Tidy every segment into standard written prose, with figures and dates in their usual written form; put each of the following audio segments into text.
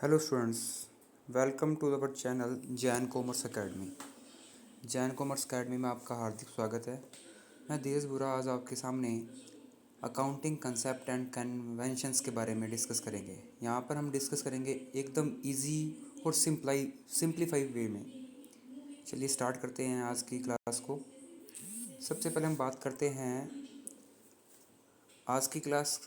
Hello students, welcome to our channel Jain commerce academy. Jain commerce academy में आपका हार्दिक स्वागत है। मैं देश बुरा आज आपके सामने अकाउंटिंग कंसेप्ट एंड कन्वेंशंस के बारे में डिस्कस करेंगे। यहाँ पर हम डिस्कस करेंगे एकदम इजी और सिंप्लीफाइड वे में। चलिए स्टार्ट करते हैं आज की क्लास को। सबसे पहले हम बात करते हैं आज की क्लास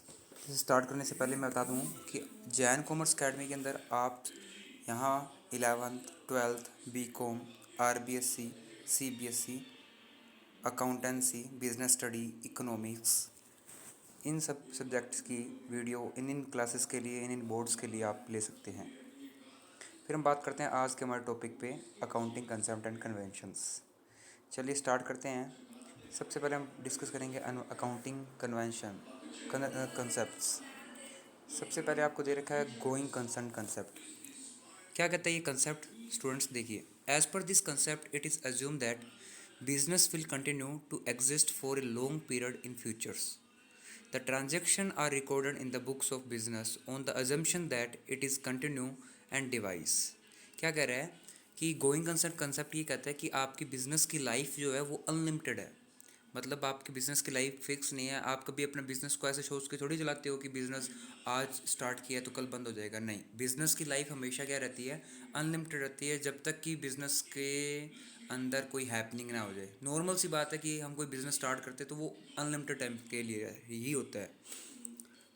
स्टार्ट करने से पहले मैं बता दूं कि जैन कॉमर्स एकेडमी के अंदर आप यहाँ 11th 12th BCom RBSC CBSE accountancy business study economics इन सब सब्जेक्ट्स की वीडियो इन क्लासेस के लिए इन बोर्ड्स के लिए आप ले सकते हैं। फिर हम बात करते हैं आज के हमारे टॉपिक पे अकाउंटिंग कंसेप्ट एंड कन्वेंशंस। चलिए स्टार्ट करते हैं। सबसे पहले हम डिस्कस करेंगे अकाउंटिंग कन्वेंशन कंसेप्ट्स। सबसे पहले आपको दे रखा है गोइंग कंसर्न कंसेप्ट। क्या कहता है ये कंसेप्ट? स्टूडेंट्स देखिए, as per this concept it is assume that business will continue to exist for a long period in futures. The transaction are recorded in the books of business on the assumption that it is continue and device. क्या कह रहा है कि going concern concept ये कहता है कि आपकी बिजनेस की लाइफ जो है वो अनलिमिटेड है। मतलब आपकी बिज़नेस की लाइफ फिक्स नहीं है। आप कभी अपने बिज़नेस को ऐसे सोच के थोड़ी चलाते हो कि बिज़नेस आज स्टार्ट किया तो कल बंद हो जाएगा। नहीं, बिज़नेस की लाइफ हमेशा क्या रहती है? अनलिमिटेड रहती है, जब तक कि बिज़नेस के अंदर कोई हैपनिंग ना हो जाए। नॉर्मल सी बात है कि हम कोई बिज़नेस स्टार्ट करते हैं तो वो अनलिमिटेड टाइम के लिए ही होता है।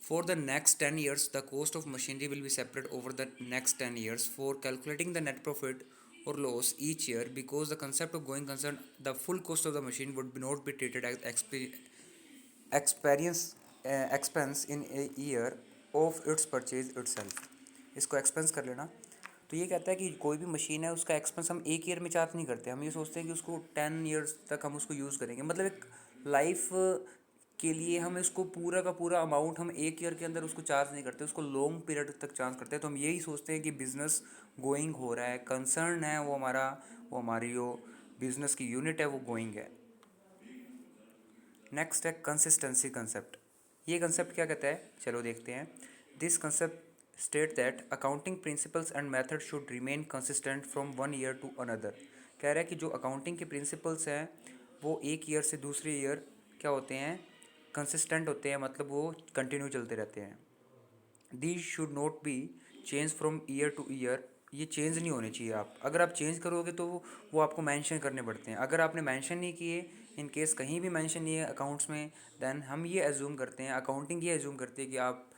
For the next 10 years, the cost of machinery will be separate over the next 10 years for calculating the net profit or loss each year. Because the concept of going concern, the full cost of the machine would not be treated as experience expense in a year of its purchase itself. इसको expense कर लेना। तो ये कहता है कि कोई भी मशीन है उसका एक्सपेंस हम एक ईयर में चार्ज नहीं करते। हम ये सोचते हैं कि उसको 10 ईयर्स तक हम उसको यूज़ करेंगे। मतलब एक लाइफ के लिए हम इसको पूरा का पूरा अमाउंट हम एक ईयर के अंदर उसको चार्ज नहीं करते, उसको लॉन्ग पीरियड तक चार्ज करते हैं। तो हम यही सोचते हैं कि बिज़नेस गोइंग हो रहा है, कंसर्न है वो हमारी जो बिज़नेस की यूनिट है वो गोइंग है। नेक्स्ट है कंसिस्टेंसी कंसेप्ट। ये कंसेप्ट क्या कहता है, चलो देखते हैं। This concept state that accounting principles and method should remain consistent from one year to another. कह रहा है कि जो अकाउंटिंग के प्रिंसिपल्स हैं वो एक ईयर से दूसरे ईयर क्या होते हैं? कंसिस्टेंट होते हैं, मतलब वो कंटिन्यू चलते रहते हैं। These should not be change from year two year. ये चेंज नहीं होने चाहिए। आप अगर आप चेंज करोगे तो वो आपको मेंशन करने पड़ते हैं। अगर आपने मेंशन नहीं किए, इन केस कहीं भी मेंशन नहीं है अकाउंट्स में, देन हम ये एज्यूम करते हैं, अकाउंटिंग ये एज्यूम करती है कि आप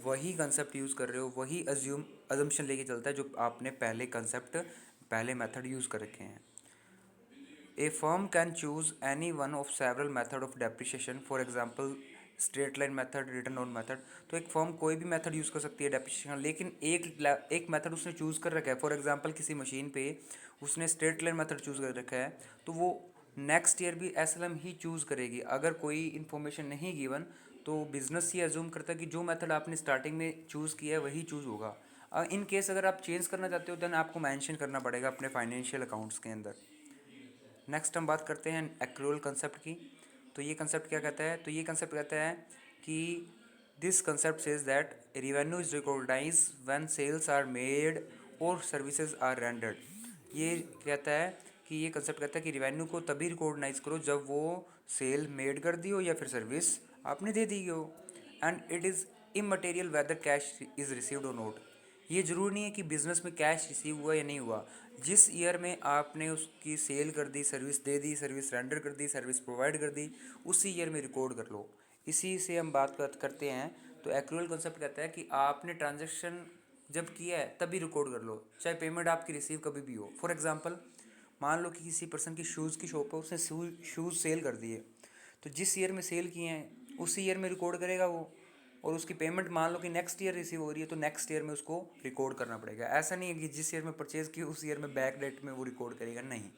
वही कंसेप्ट यूज़ कर रहे हो, वही अजम्पशन लेके चलता है जो आपने पहले मेथड यूज़ कर रखे हैं। A firm can choose any one of several method of depreciation, for example straight line method, return on method. तो एक फर्म कोई भी मेथड यूज़ कर सकती है डेप्रिसिएशन, लेकिन एक मेथड उसने चूज़ कर रखा है। फॉर एग्जांपल किसी मशीन पे उसने स्ट्रेट लाइन मेथड चूज़ कर रखा है तो वो नेक्स्ट ईयर भी एसएलएम ही चूज़ करेगी। अगर कोई इन्फॉर्मेशन नहीं गिवन तो बिजनेस ये एज्यूम करता है कि जो मेथड आपने स्टार्टिंग में चूज़ किया है वही चूज़ होगा। इन केस अगर आप चेंज करना चाहते हो देन आपको मेंशन करना पड़ेगा अपने फाइनेंशियल अकाउंट्स के अंदर। नेक्स्ट हम बात करते हैं एक्रूअल कंसेप्ट की। तो ये कंसेप्ट क्या कहता है? तो ये कंसेप्ट कहता है कि this concept says that revenue is recognize when sales are made और सर्विसेज आर रेंडर्ड। ये कहता है कि ये कंसेप्ट कहता है कि रेवेन्यू को तभी रिकॉग्नाइज करो जब वो सेल मेड कर दी हो या फिर सर्विस आपने दे दी हो। And it is immaterial whether cash is received और नोट। ये ज़रूरी नहीं है कि बिज़नेस में कैश रिसीव हुआ या नहीं हुआ। जिस ईयर में आपने उसकी सेल कर दी, सर्विस दे दी, सर्विस रेंडर कर दी, सर्विस प्रोवाइड कर दी, उसी ईयर में रिकॉर्ड कर लो। इसी से हम बात करते हैं। तो एक्रूअल कंसेप्ट कहता है कि आपने ट्रांजेक्शन जब किया है तभी रिकॉर्ड कर लो, चाहे पेमेंट आपकी रिसीव कभी भी हो। फॉर एग्जांपल मान लो कि किसी पर्सन की शूज़ की शॉप है, उसने शूज़ सेल कर दिए, तो जिस ईयर में सेल किए हैं उसी ईयर में रिकॉर्ड करेगा वो। और उसकी पेमेंट मान लो कि नेक्स्ट ईयर रिसीव हो रही है तो नेक्स्ट ईयर में उसको रिकॉर्ड करना पड़ेगा। ऐसा नहीं है कि जिस ईयर में परचेज़ की उस ईयर में बैक डेट में वो रिकॉर्ड करेगा, नहीं।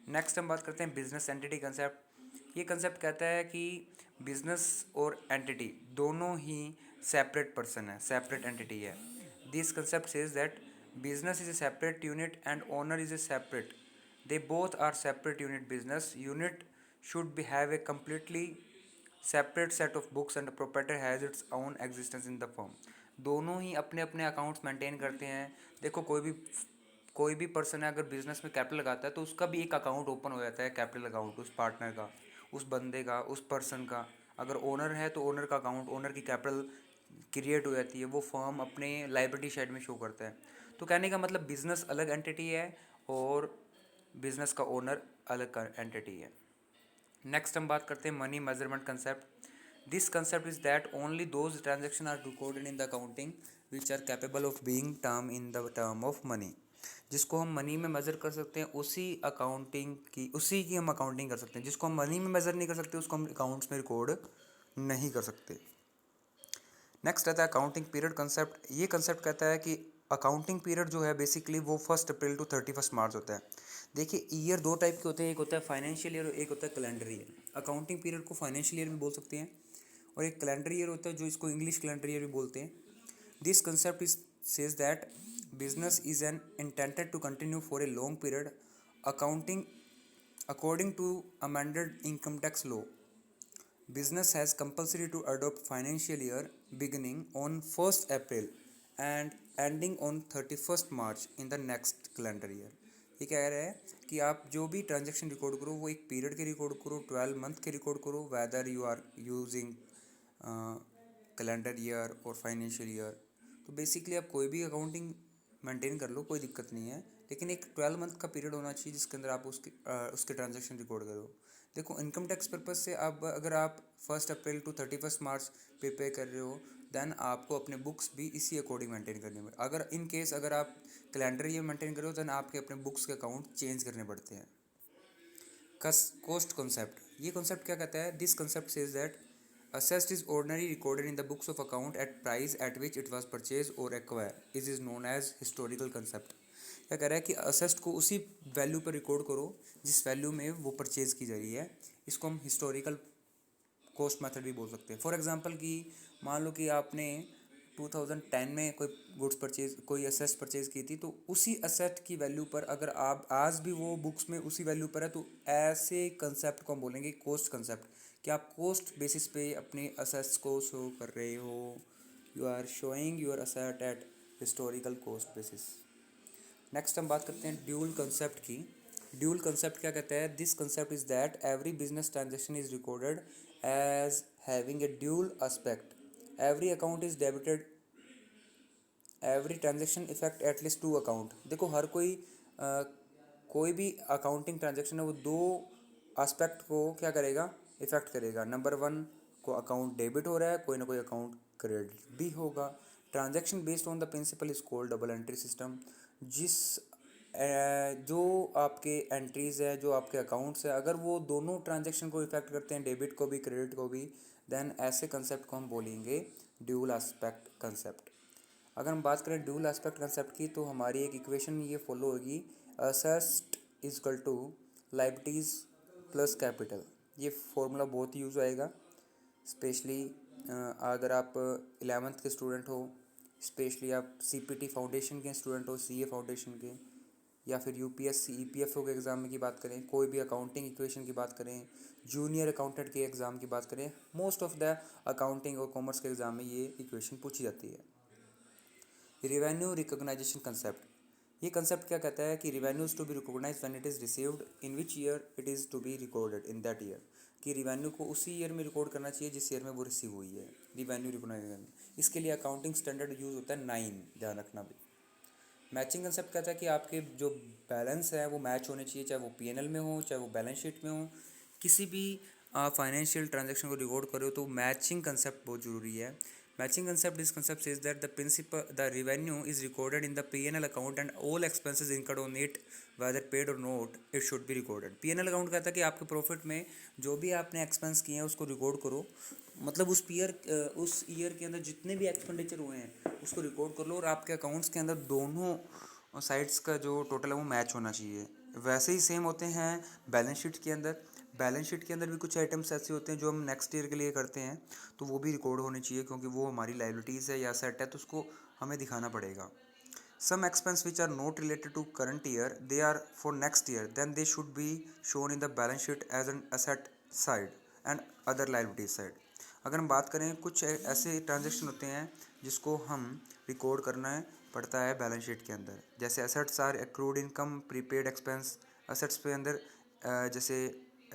नेक्स्ट हम बात करते हैं बिजनेस एंटिटी कंसेप्ट। ये कंसेप्ट कहता है कि बिजनेस और एंटिटी दोनों ही सेपरेट पर्सन है, सेपरेट एंटिटी है। This concept says that business is a separate unit and owner is a separate. They both are separate unit. Business unit should be have a completely separate set of books and the proprietor has its own existence in the firm. दोनों ही अपने अपने accounts maintain करते हैं। देखो कोई भी person है अगर बिजनेस में कैपिटल लगाता है तो उसका भी एक अकाउंट ओपन हो जाता है, कैपिटल अकाउंट उस पार्टनर का, उस बंदे का, उस पर्सन का। अगर ओनर है तो ओनर का अकाउंट, ओनर की कैपिटल क्रिएट हो जाती है, वो फर्म अपने लाइबिलिटी साइड में शो करता है। तो कहने का मतलब बिजनेस अलग एंटिटी है और बिजनेस का ओनर अलग एंटिटी है। नेक्स्ट हम बात करते हैं money measurement concept. This concept is that only those transaction are recorded in the accounting which are capable of being term in the term of money. जिसको हम मनी में मेजर कर सकते हैं उसी की हम अकाउंटिंग कर सकते हैं। जिसको हम मनी में मेजर नहीं कर सकते उसको हम अकाउंट्स में रिकॉर्ड नहीं कर सकते। नेक्स्ट आता है अकाउंटिंग पीरियड कंसेप्ट। ये कंसेप्ट कहता है कि अकाउंटिंग पीरियड जो है बेसिकली वो 1 अप्रैल टू 31 मार्च होता है। देखिए ईयर दो टाइप के होते हैं, एक होता है फाइनेंशियल ईयर और एक होता है कैलेंडर ईयर। अकाउंटिंग पीरियड को फाइनेंशियल ईयर भी बोल सकते हैं और एक कैलेंडर ईयर होता है जो इसको इंग्लिश कैलेंडर ईयर भी बोलते हैं। This concept is says that business is an intended to continue for a long period. Accounting according to amended income tax law, business has compulsory to adopt financial year beginning on 1st April and ending on 31st March in the next calendar year. ये कह रहा है कि आप जो भी transaction record करो वो एक पीरियड के रिकॉर्ड करो, 12 मंथ के रिकॉर्ड करो, whether you are using calendar year और फाइनेंशियल ईयर। तो बेसिकली आप कोई भी अकाउंटिंग मेंटेन कर लो, कोई दिक्कत नहीं है, लेकिन एक 12 मंथ का पीरियड होना चाहिए जिसके अंदर आप उसके ट्रांजेक्शन रिकॉर्ड करो। देखो इनकम टैक्स पर्पज से अब अगर आप 1 अप्रैल टू 31 मार्च पे कर रहे हो देन आपको अपने बुक्स भी इसी अकॉर्डिंग मेंटेन करने में। अगर इन केस अगर आप कैलेंडर ईयर मेंटेन कर रहे हो देन आपके अपने बुक्स के अकाउंट चेंज करने पड़ते हैं। कोस्ट कॉन्सेप्ट, ये कॉन्सेप्ट क्या कहता है? This concept says that assessed is ordinarily recorded in the books of account at price at which it was purchased or acquired. It is known as historical concept. क्या कह रहा है कि assessed को उसी वैल्यू पर रिकॉर्ड करो जिस वैल्यू में वो परचेज की जा रही है। इसको हम हिस्टोरिकल कॉस्ट मेथड भी बोल सकते हैं। फॉर एग्जांपल कि मान लो कि आपने 2010 में कोई असेट परचेज की थी, तो उसी असेट की वैल्यू पर अगर आप आज भी वो बुक्स में उसी वैल्यू पर है तो ऐसे कंसेप्ट को हम बोलेंगे कॉस्ट कंसेप्ट। कि आप कॉस्ट बेसिस पे अपने असेट्स को शो कर रहे हो, you are showing your asset at historical cost basis. Next हम बात करते हैं ड्यूल कंसेप्ट की। ड्यूल कंसेप्ट क्या कहता है? This concept is that every business transaction is recorded as having a dual aspect. Every account is debited, every transaction effect at least two account. देखो हर कोई भी अकाउंटिंग ट्रांजेक्शन है वो दो एस्पेक्ट को क्या करेगा? इफेक्ट करेगा। नंबर 1 को अकाउंट डेबिट हो रहा है, कोई ना कोई अकाउंट क्रेडिट भी होगा। Transaction based on the principle is called double entry system. जो आपके एंट्रीज है, जो आपके अकाउंट्स है, अगर वो दोनों ट्रांजेक्शन को इफेक्ट करते हैं, डेबिट को भी क्रेडिट को भी, देन ऐसे कंसेप्ट को हम बोलेंगे ड्यूल एस्पेक्ट कंसेप्ट। अगर हम बात करें ड्यूल एस्पेक्ट कंसेप्ट की तो हमारी एक इक्वेशन ये फॉलो होगी, assets is equal to liabilities plus capital. ये फॉर्मूला बहुत यूज़ आएगा स्पेशली अगर आप 11th के स्टूडेंट हो, स्पेशली आप सीपीटी फाउंडेशन के स्टूडेंट हो, सीए फाउंडेशन के, या फिर यूपीएससी ईपीएफओ के एग्ज़ाम की बात करें, कोई भी अकाउंटिंग इक्वेशन की बात करें, जूनियर अकाउंटेंट के एग्ज़ाम की बात करें, मोस्ट ऑफ द अकाउंटिंग और कॉमर्स के एग्ज़ाम में ये इक्वेशन पूछी जाती है। रिवेन्यू रिकॉग्नाइजेशन कंसेप्ट, ये कंसेप्ट क्या कहता है कि revenue is to be recognize when it is received in which year it is to be recorded in that year. कि रिवेन्यू को उसी ईयर में रिकॉर्ड करना चाहिए जिस ईयर में वो रिसीव हुई है, रिवेन्यू रिकॉग्नाइजेशन। इसके लिए अकाउंटिंग स्टैंडर्ड यूज़ होता है 9, ध्यान रखना भी। मैचिंग कंसेप्ट कहता है कि आपके जो बैलेंस है वो मैच होने चाहिए, चाहे वो पीएनएल में हो चाहे वो बैलेंस शीट में हो। किसी भी फाइनेंशियल ट्रांजैक्शन को रिकॉर्ड करो तो मैचिंग कंसेप्ट बहुत ज़रूरी है। Matching concept, this concept says that the revenue is recorded in the P&L account and all expenses incurred on it, whether paid or not, it should be recorded. P&L account कहता है कि आपके profit में जो भी आपने expense किए हैं उसको रिकॉर्ड करो। मतलब उस ईयर के अंदर जितने भी एक्सपेंडिचर हुए हैं उसको रिकॉर्ड कर लो और आपके अकाउंट्स के अंदर दोनों साइड्स का जो टोटल है वो मैच होना चाहिए। वैसे ही सेम होते हैं बैलेंस शीट के अंदर। बैलेंस शीट के अंदर भी कुछ आइटम्स ऐसे होते हैं जो हम नेक्स्ट ईयर के लिए करते हैं तो वो भी रिकॉर्ड होने चाहिए क्योंकि वो हमारी लायबिलिटीज़ है या सेट है तो उसको हमें दिखाना पड़ेगा। Some expense which are not related to current year, they are for next year, then they should be shown in the balance sheet as an asset side and other liabilities side. अगर हम बात करें कुछ ऐसे transaction होते हैं जिसको हम रिकॉर्ड करना पड़ता है बैलेंस शीट के अंदर। जैसे assets are accrued income, prepaid expense. Assets पे अंदर जैसे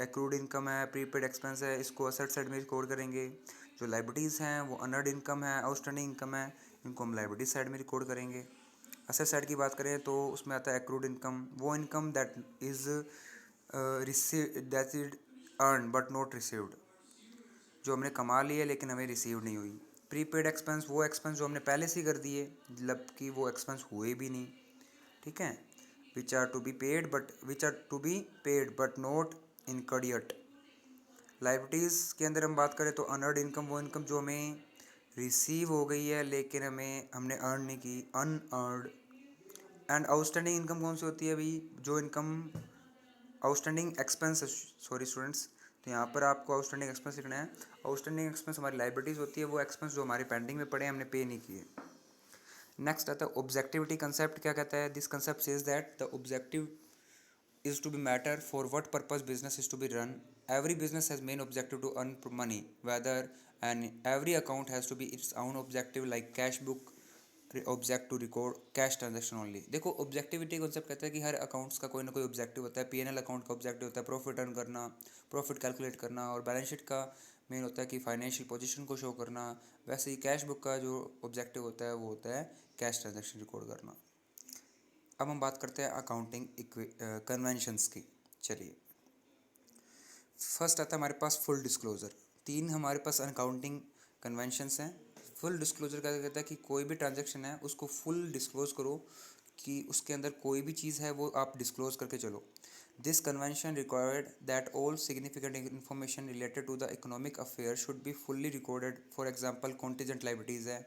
एक्रूड इनकम है, प्रीपेड एक्सपेंस है, इसको असेट साइड में रिकॉर्ड करेंगे। जो लाइबिलिटीज़ हैं वो अनअर्न्ड इनकम है, आउटस्टैंडिंग इनकम है, इनको हम लाइबिलिटीज साइड में रिकॉर्ड करेंगे। असेट साइड की बात करें तो उसमें आता है एक्रूड इनकम, वो income that is earn but not received, जो हमने कमा ली है लेकिन हमें रिसीव नहीं हुई। प्रीपेड एक्सपेंस, वो एक्सपेंस जो हमने पहले से ही कर दिए, मतलब कि वो एक्सपेंस हुए भी नहीं, ठीक है। Which are to be paid but not incurred yet. Liabilities के अंदर हम बात करें तो अनअर्न्ड इनकम, वो इनकम जो हमें रिसीव हो गई है लेकिन हमने अर्न नहीं की, अनअर्न्ड। एंड आउटस्टैंडिंग इनकम कौन सी होती है भाई, जो income outstanding expense, sorry students, तो यहाँ पर आपको आउटस्टैंडिंग एक्सपेंस लिखना है। आउटस्टैंडिंग एक्सपेंस हमारी लाइबिलिटीज़ होती है, वो एक्सपेंस जो हमारे पेंडिंग में पड़े हैं, हमने पे नहीं किए। नेक्स्ट आता है ऑब्जेक्टिविटी कंसेप्ट। क्या कहता है? This concept says that the objective is to be matter for what purpose business is to be run. Every business has main objective to earn money, whether, and every account has to be its own objective, like cash book object to record cash transaction only. देखो objectivity concept कहता है कि हर accounts का कोई ना कोई objective होता है। पीएनएल अकाउंट का ऑब्जेक्टिव होता है प्रॉफिट अर्न करना, प्रॉफिट कैलकुलेट करना, और बैलेंस शीट का मेन होता है कि फाइनेंशियल पोजीशन को शो करना। वैसे ही कैश बुक का जो ऑब्जेक्टिव होता है वो होता है कैश ट्रांजेक्शन रिकॉर्ड करना। अब हम बात करते हैं अकाउंटिंग कन्वेंशंस की। चलिए, फर्स्ट आता है हमारे पास फुल डिस्क्लोजर। तीन हमारे पास अकाउंटिंग कन्वेंशंस हैं। फुल डिस्क्लोजर का कहता है कि कोई भी ट्रांजैक्शन है उसको फुल डिस्क्लोज करो, कि उसके अंदर कोई भी चीज़ है वो आप डिस्क्लोज करके चलो। This convention required that all significant information related to the economic affair should be fully recorded. For example contingent liabilities है,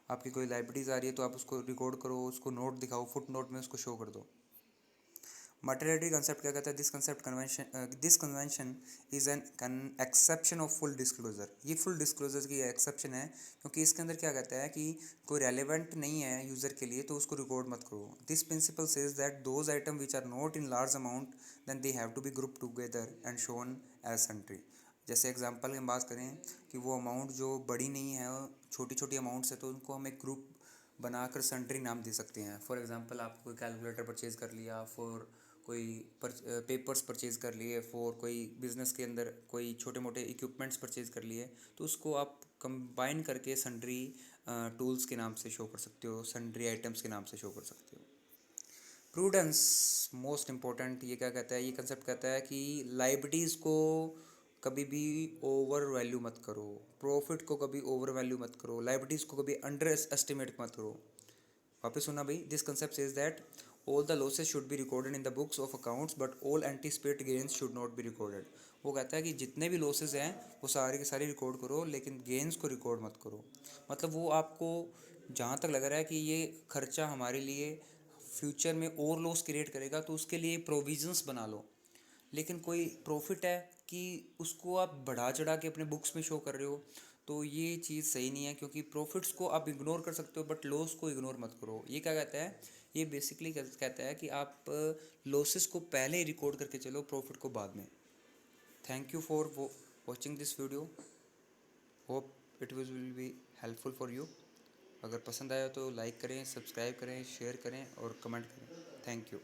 आपकी कोई लाइबिलिटीज़ आ रही है तो आप उसको रिकॉर्ड करो, उसको नोट दिखाओ, फुट नोट में उसको शो कर दो। मटेरियलिटी कंसेप्ट क्या कहता है? This convention is an exception of full disclosure. ये फुल डिस्क्लोजर की एक्सेप्शन है, क्योंकि इसके अंदर क्या कहता है कि कोई रेलेवेंट नहीं है यूज़र के लिए तो उसको रिकॉर्ड मत करो। This principle says that those item which are not in large amount then they have to be group together and shown as sundry. जैसे एग्जांपल की बात करें कि वो अमाउंट जो बड़ी नहीं है, छोटी छोटी अमाउंट्स है, तो उनको हम एक ग्रुप बनाकर सन्ट्री नाम दे सकते हैं। फॉर एग्जांपल आप कोई कैलकुलेटर परचेज़ कर लिया, फॉर कोई पेपर्स परचेज़ कर लिए, फॉर कोई बिज़नेस के अंदर कोई छोटे मोटे इक्विपमेंट्स परचेज़ कर लिए, तो उसको आप कंबाइन करके सन्ड्री टूल्स के नाम से शो कर सकते हो, सन्ड्री आइटम्स के नाम से शो कर सकते हो। Prudence most important. ये क्या कहता है? ये कंसेप्ट कहता है कि लाइबिलिटीज़ को कभी भी ओवर वैल्यू मत करो, प्रॉफिट को कभी ओवर वैल्यू मत करो, लाइबिलिटीज़ को कभी अंडर एस्टिमेट मत करो। वापस सुना भाई, this concept says that all the losses should be recorded in the books of accounts but all anticipated gains should not be recorded. वो कहता है कि जितने भी लॉसेज हैं वो सारे के सारे रिकॉर्ड करो, लेकिन गेन्स को रिकॉर्ड मत करो। मतलब वो आपको जहाँ तक लग रहा है कि ये खर्चा हमारे लिए फ्यूचर में और लॉस क्रिएट करेगा तो उसके लिए प्रोविजंस बना लो, लेकिन कोई प्रॉफिट है कि उसको आप बढ़ा चढ़ा के अपने बुक्स में शो कर रहे हो, तो ये चीज़ सही नहीं है। क्योंकि प्रॉफिट्स को आप इग्नोर कर सकते हो बट लॉस को इग्नोर मत करो। ये क्या कहता है? ये बेसिकली कहता है कि आप लॉसेस को पहले ही रिकॉर्ड करके चलो, प्रॉफिट को बाद में। Thank you for watching this video. Hope it will be helpful for you. अगर पसंद आया तो लाइक करें, सब्सक्राइब करें, शेयर करें और कमेंट करें। Thank you.